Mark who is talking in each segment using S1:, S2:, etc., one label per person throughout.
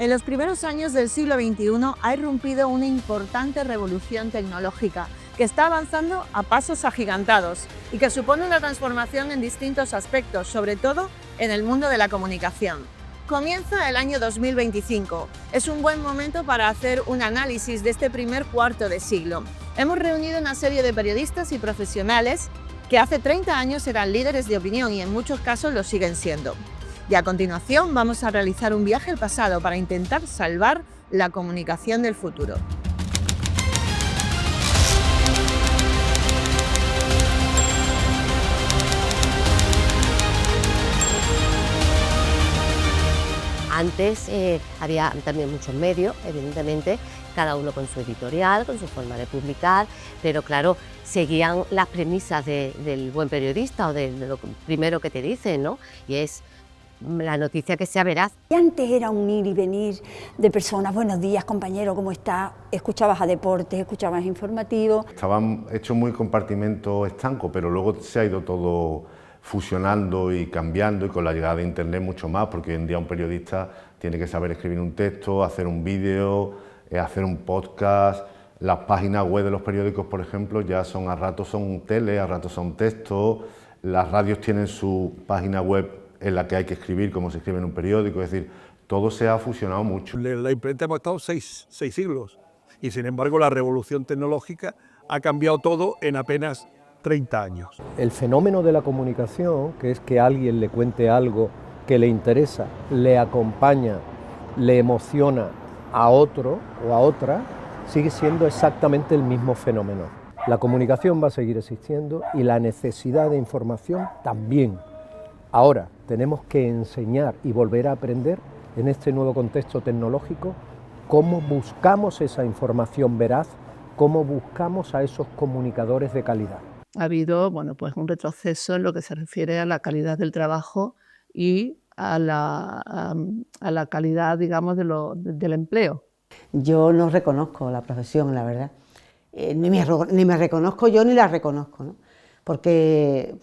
S1: En los primeros años del siglo XXI ha irrumpido una importante revolución tecnológica que está avanzando a pasos agigantados y que supone una transformación en distintos aspectos, sobre todo en el mundo de la comunicación. Comienza el año 2025. Es un buen momento para hacer un análisis de este primer cuarto de siglo. Hemos reunido una serie de periodistas y profesionales que hace 30 años eran líderes de opinión y en muchos casos lo siguen siendo. Y a continuación vamos a realizar un viaje al pasado para intentar salvar la comunicación del futuro.
S2: Antes había también muchos medios, evidentemente, cada uno con su editorial, con su forma de publicar, pero claro, seguían las premisas del buen periodista o de lo primero que te dicen, ¿no? Y es la noticia que sea veraz.
S3: Y antes era un ir y venir de personas, buenos días compañero, ¿cómo está? Escuchabas a deportes, escuchabas informativos.
S4: Estaban hechos muy compartimentos estancos, pero luego se ha ido todo fusionando y cambiando, y con la llegada de internet mucho más, porque hoy en día un periodista tiene que saber escribir un texto, hacer un vídeo, hacer un podcast. Las páginas web de los periódicos, por ejemplo, ya son a ratos son tele, a ratos son texto. Las radios tienen su página web en la que hay que escribir como se escribe en un periódico, es decir, todo se ha fusionado mucho.
S5: La imprenta hemos estado seis siglos y sin embargo la revolución tecnológica ha cambiado todo en apenas 30 años.
S6: El fenómeno de la comunicación, que es que alguien le cuente algo que le interesa, le acompaña, le emociona a otro o a otra, sigue siendo exactamente el mismo fenómeno. La comunicación va a seguir existiendo y la necesidad de información también. Ahora tenemos que enseñar y volver a aprender en este nuevo contexto tecnológico cómo buscamos esa información veraz, cómo buscamos a esos comunicadores de calidad.
S7: Ha habido pues un retroceso en lo que se refiere a la calidad del trabajo y a la calidad, digamos, del empleo.
S8: Yo no reconozco la profesión, la verdad. Ni me reconozco yo ni la reconozco, ¿no? Porque,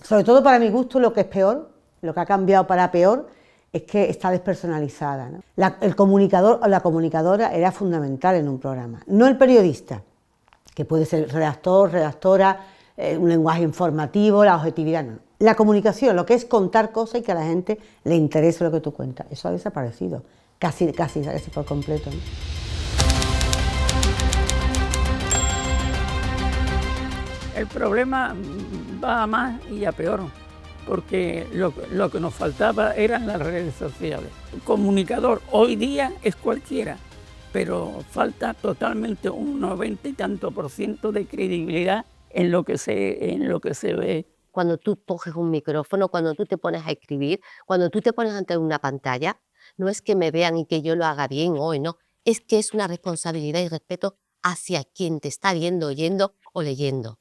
S8: sobre todo para mi gusto, lo que es peor, lo que ha cambiado para peor, es que está despersonalizada, ¿no? El comunicador o la comunicadora era fundamental en un programa, no el periodista, que puede ser redactor, redactora, un lenguaje informativo, la objetividad, no. La comunicación, lo que es contar cosas y que a la gente le interese lo que tú cuentas, eso ha desaparecido, casi por completo, ¿no?
S9: El problema va a más y a peor, porque lo que nos faltaba eran las redes sociales. El comunicador hoy día es cualquiera, pero falta totalmente un 90 y tanto % de credibilidad en lo que se ve.
S2: Cuando tú coges un micrófono, cuando tú te pones a escribir, cuando tú te pones ante una pantalla, no es que me vean y que yo lo haga bien hoy, no, es que es una responsabilidad y respeto hacia quien te está viendo, oyendo o leyendo.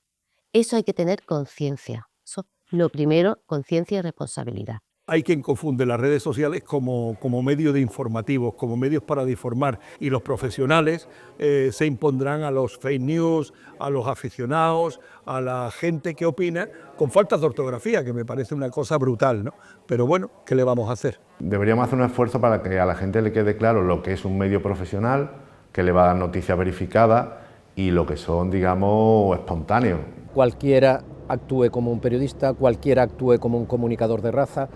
S2: Eso hay que tener conciencia. Eso, lo primero, conciencia y responsabilidad.
S5: Hay quien confunde las redes sociales como medios de informativos, como medios para informar, y los profesionales se impondrán a los fake news, a los aficionados, a la gente que opina, con faltas de ortografía, que me parece una cosa brutal, ¿no? Pero bueno, ¿qué le vamos a hacer?
S4: Deberíamos hacer un esfuerzo para que a la gente le quede claro lo que es un medio profesional, que le va a dar noticias verificadas, y lo que son, digamos, espontáneos.
S6: Cualquiera actúe como un periodista, cualquiera actúe como un comunicador de raza,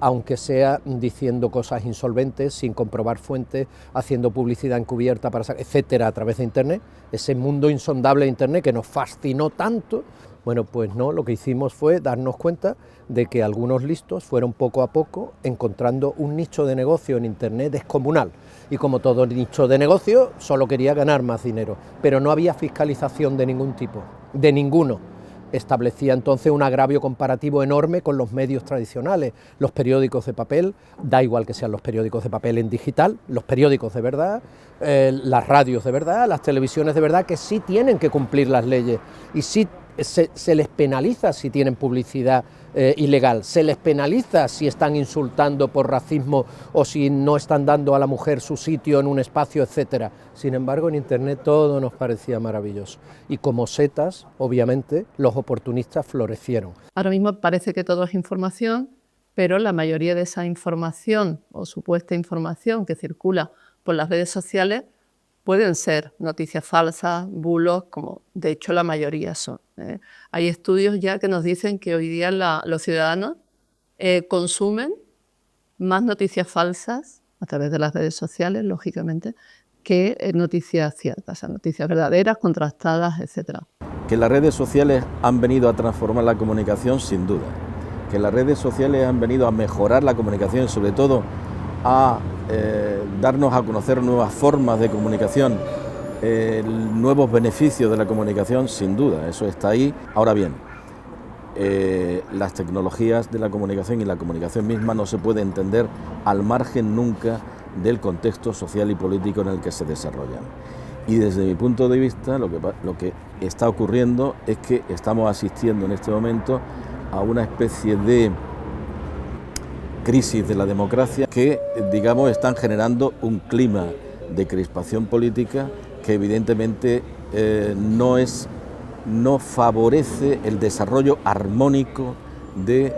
S6: aunque sea diciendo cosas insolventes, sin comprobar fuentes, haciendo publicidad encubierta, etcétera, a través de Internet, ese mundo insondable de Internet que nos fascinó tanto. Bueno, pues no, lo que hicimos fue darnos cuenta de que algunos listos fueron poco a poco encontrando un nicho de negocio en Internet descomunal. Y como todo nicho de negocio, solo quería ganar más dinero, pero no había fiscalización de ningún tipo, de ninguno. Establecía entonces un agravio comparativo enorme con los medios tradicionales, los periódicos de papel, da igual que sean los periódicos de papel en digital, los periódicos de verdad, las radios de verdad, las televisiones de verdad, que sí tienen que cumplir las leyes y sí se les penaliza si tienen publicidad ilegal, se les penaliza si están insultando por racismo o si no están dando a la mujer su sitio en un espacio, etcétera. Sin embargo, en Internet todo nos parecía maravilloso y como setas, obviamente, los oportunistas florecieron.
S7: Ahora mismo parece que todo es información, pero la mayoría de esa información o supuesta información que circula por las redes sociales pueden ser noticias falsas, bulos, como de hecho la mayoría son. Hay estudios ya que nos dicen que hoy día los ciudadanos consumen más noticias falsas a través de las redes sociales, lógicamente, que noticias ciertas, o sea, noticias verdaderas, contrastadas, etc.
S10: Que las redes sociales han venido a transformar la comunicación, sin duda. Que las redes sociales han venido a mejorar la comunicación y sobre todo a darnos a conocer nuevas formas de comunicación, nuevos beneficios de la comunicación, sin duda, eso está ahí. Ahora bien, las tecnologías de la comunicación y la comunicación misma no se puede entender al margen nunca del contexto social y político en el que se desarrollan. Y desde mi punto de vista lo que está ocurriendo es que estamos asistiendo en este momento a una especie de crisis de la democracia que, digamos, están generando un clima de crispación política que evidentemente no favorece el desarrollo armónico de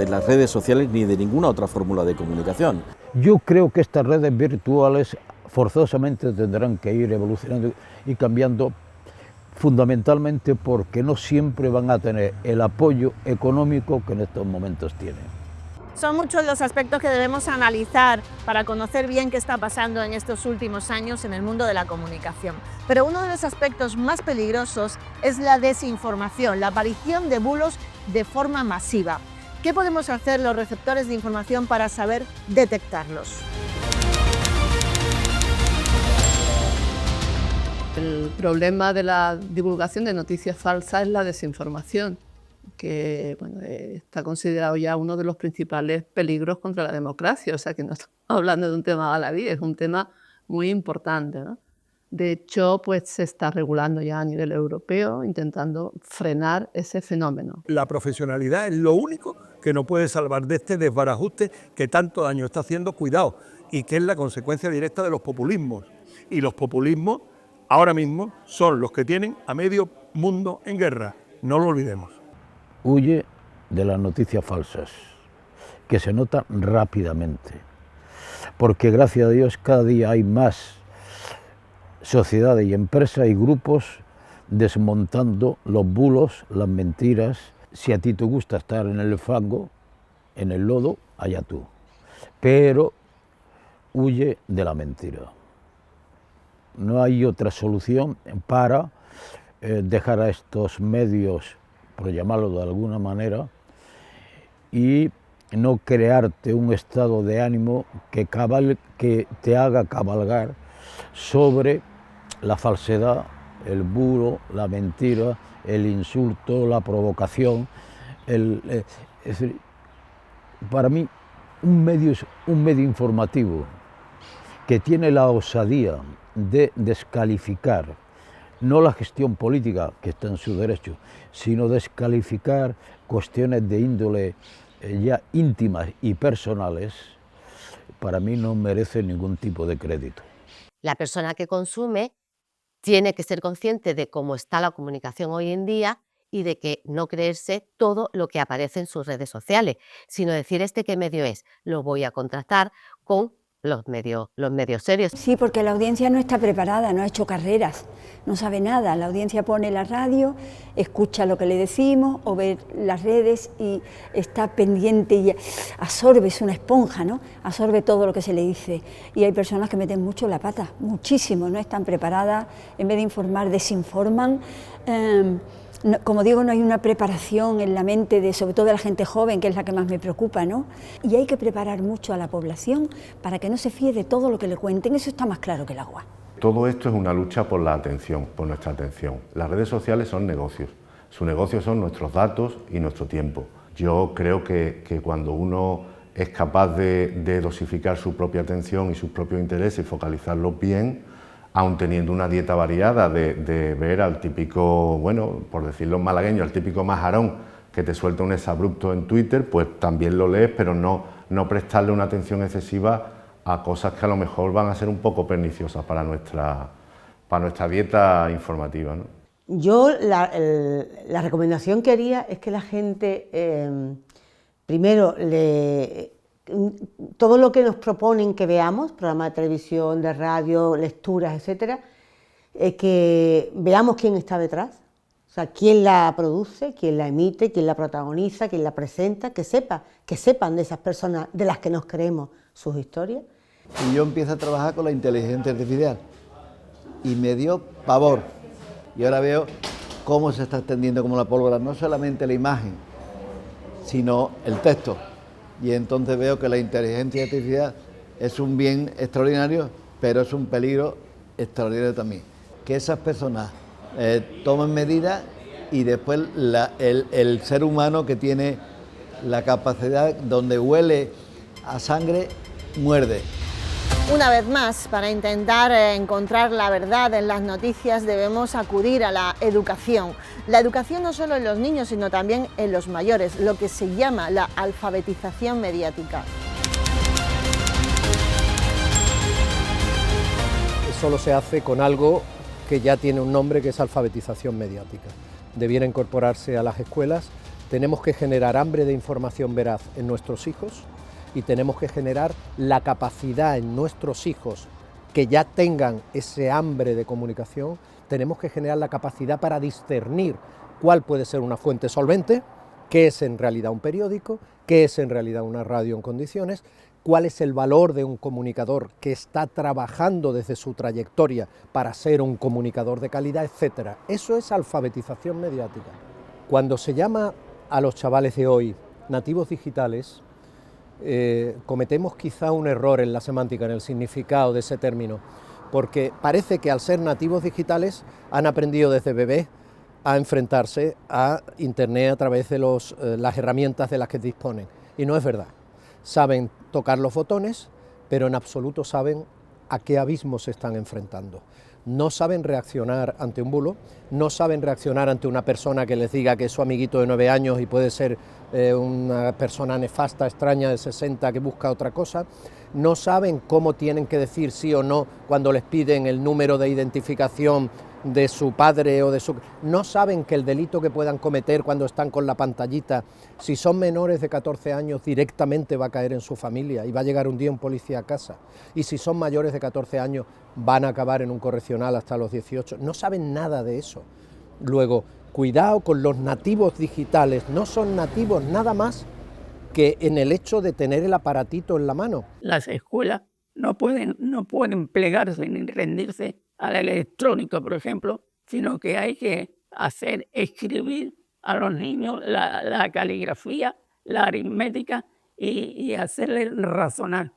S10: las redes sociales ni de ninguna otra fórmula de comunicación.
S11: Yo creo que estas redes virtuales forzosamente tendrán que ir evolucionando y cambiando, fundamentalmente porque no siempre van a tener el apoyo económico que en estos momentos tienen.
S1: Son muchos los aspectos que debemos analizar para conocer bien qué está pasando en estos últimos años en el mundo de la comunicación. Pero uno de los aspectos más peligrosos es la desinformación, la aparición de bulos de forma masiva. ¿Qué podemos hacer los receptores de información para saber detectarlos?
S7: El problema de la divulgación de noticias falsas es la desinformación, que bueno, está considerado ya uno de los principales peligros contra la democracia, o sea que no estamos hablando de un tema baladí, es un tema muy importante, ¿no? De hecho, pues se está regulando ya a nivel europeo, intentando frenar ese fenómeno.
S5: La profesionalidad es lo único que nos puede salvar de este desbarajuste que tanto daño está haciendo, cuidado, y que es la consecuencia directa de los populismos. Y los populismos ahora mismo son los que tienen a medio mundo en guerra, no lo olvidemos.
S11: Huye de las noticias falsas, que se notan rápidamente, porque gracias a Dios cada día hay más sociedades y empresas y grupos desmontando los bulos, las mentiras. Si a ti te gusta estar en el fango, en el lodo, allá tú, pero huye de la mentira. No hay otra solución para dejar a estos medios, por llamarlo de alguna manera, y no crearte un estado de ánimo que te haga cabalgar sobre la falsedad, el bulo, la mentira, el insulto, la provocación. Es decir, para mí un medio es un medio informativo que tiene la osadía de descalificar no la gestión política, que está en su derecho, sino descalificar cuestiones de índole ya íntimas y personales, para mí no merece ningún tipo de crédito.
S2: La persona que consume tiene que ser consciente de cómo está la comunicación hoy en día y de que no creerse todo lo que aparece en sus redes sociales, sino decir qué medio es, lo voy a contrastar con los medios serios.
S3: Sí, porque la audiencia no está preparada, no ha hecho carreras, no sabe nada. La audiencia pone la radio, escucha lo que le decimos o ve las redes y está pendiente y absorbe, es una esponja, ¿no? Absorbe todo lo que se le dice. Y hay personas que meten mucho la pata, muchísimo, no están preparadas, en vez de informar, desinforman. No, como digo, no hay una preparación en la mente de, sobre todo de la gente joven, que es la que más me preocupa, ¿no? Y hay que preparar mucho a la población para que no se fíe de todo lo que le cuenten, eso está más claro que el agua.
S4: Todo esto es una lucha por la atención, por nuestra atención. Las redes sociales son negocios, su negocio son nuestros datos y nuestro tiempo. Yo creo que cuando uno es capaz de dosificar su propia atención y sus propios intereses y focalizarlos bien, aun teniendo una dieta variada de ver al típico, bueno, por decirlo en malagueño, al típico majarón que te suelta un exabrupto en Twitter, pues también lo lees, pero no prestarle una atención excesiva a cosas que a lo mejor van a ser un poco perniciosas para nuestra dieta informativa, ¿no?
S8: Yo la recomendación que haría es que la gente primero, todo lo que nos proponen que veamos, programas de televisión, de radio, lecturas, etcétera, que veamos quién está detrás, o sea, quién la produce, quién la emite, quién la protagoniza, quién la presenta, que sepan de esas personas de las que nos creemos sus historias.
S12: Y yo empiezo a trabajar con la inteligencia artificial y me dio pavor. Y ahora veo cómo se está extendiendo como la pólvora, no solamente la imagen, sino el texto. Y entonces veo que la inteligencia artificial es un bien extraordinario, pero es un peligro extraordinario también. Que esas personas tomen medidas y después el ser humano que tiene la capacidad, donde huele a sangre, muerde.
S1: Una vez más, para intentar encontrar la verdad en las noticias debemos acudir a la educación. La educación no solo en los niños, sino también en los mayores, lo que se llama la alfabetización mediática.
S6: Solo se hace con algo que ya tiene un nombre, que es alfabetización mediática. Debiera incorporarse a las escuelas. Tenemos que generar hambre de información veraz en nuestros hijos y tenemos que generar la capacidad en nuestros hijos que ya tengan ese hambre de comunicación. Tenemos que generar la capacidad para discernir cuál puede ser una fuente solvente, qué es en realidad un periódico, qué es en realidad una radio en condiciones, cuál es el valor de un comunicador que está trabajando desde su trayectoria para ser un comunicador de calidad, etc. Eso es alfabetización mediática. Cuando se llama a los chavales de hoy nativos digitales, cometemos quizá un error en la semántica, en el significado de ese término, porque parece que al ser nativos digitales han aprendido desde bebés a enfrentarse a Internet a través de las herramientas de las que disponen, y no es verdad. Saben tocar los botones, pero en absoluto saben a qué abismo se están enfrentando. No saben reaccionar ante un bulo, no saben reaccionar ante una persona que les diga que es su amiguito de 9 años y puede ser una persona nefasta, extraña de 60 que busca otra cosa. No saben cómo tienen que decir sí o no cuando les piden el número de identificación de su padre o de su... No saben que el delito que puedan cometer cuando están con la pantallita, si son menores de 14 años, directamente va a caer en su familia y va a llegar un día un policía a casa. Y si son mayores de 14 años, van a acabar en un correccional hasta los 18. No saben nada de eso. Luego, cuidado con los nativos digitales. No son nativos nada más que en el hecho de tener el aparatito en la mano.
S9: Las escuelas no pueden plegarse ni rendirse al electrónico, por ejemplo, sino que hay que escribir a los niños la caligrafía, la aritmética y hacerles razonar,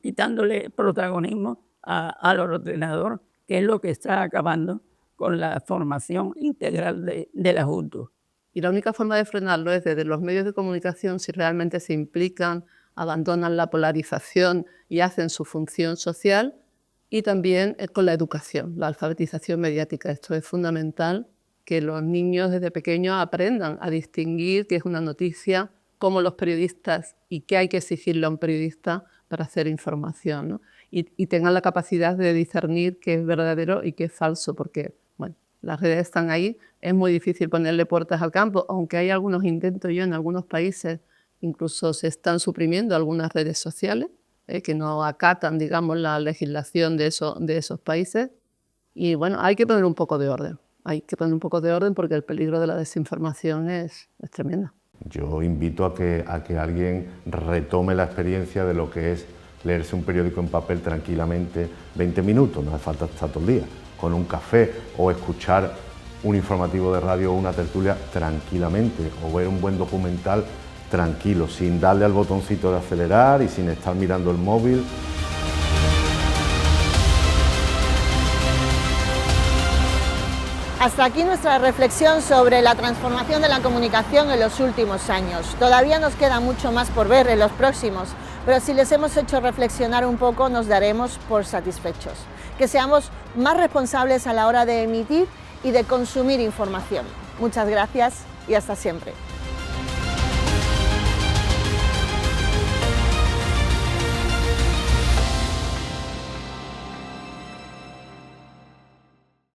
S9: quitándole protagonismo al ordenador, que es lo que está acabando con la formación integral del adulto.
S7: Y la única forma de frenarlo es desde los medios de comunicación, si realmente se implican, abandonan la polarización y hacen su función social, y también con la educación, la alfabetización mediática. Esto es fundamental, que los niños desde pequeños aprendan a distinguir qué es una noticia, cómo los periodistas y qué hay que exigirle a un periodista para hacer información, ¿no? Y tengan la capacidad de discernir qué es verdadero y qué es falso, porque bueno, las redes están ahí, es muy difícil ponerle puertas al campo, aunque hay algunos intentos en algunos países, incluso se están suprimiendo algunas redes sociales, que no acatan, digamos, la legislación de esos países. Y bueno, hay que poner un poco de orden. Hay que poner un poco de orden porque el peligro de la desinformación es tremendo.
S4: Yo invito a que alguien retome la experiencia de lo que es leerse un periódico en papel tranquilamente 20 minutos, no hace falta estar todo el día, con un café, o escuchar un informativo de radio o una tertulia tranquilamente, o ver un buen documental tranquilo, sin darle al botoncito de acelerar y sin estar mirando el móvil.
S1: Hasta aquí nuestra reflexión sobre la transformación de la comunicación en los últimos años. Todavía nos queda mucho más por ver en los próximos, pero si les hemos hecho reflexionar un poco, nos daremos por satisfechos. Que seamos más responsables a la hora de emitir y de consumir información. Muchas gracias y hasta siempre.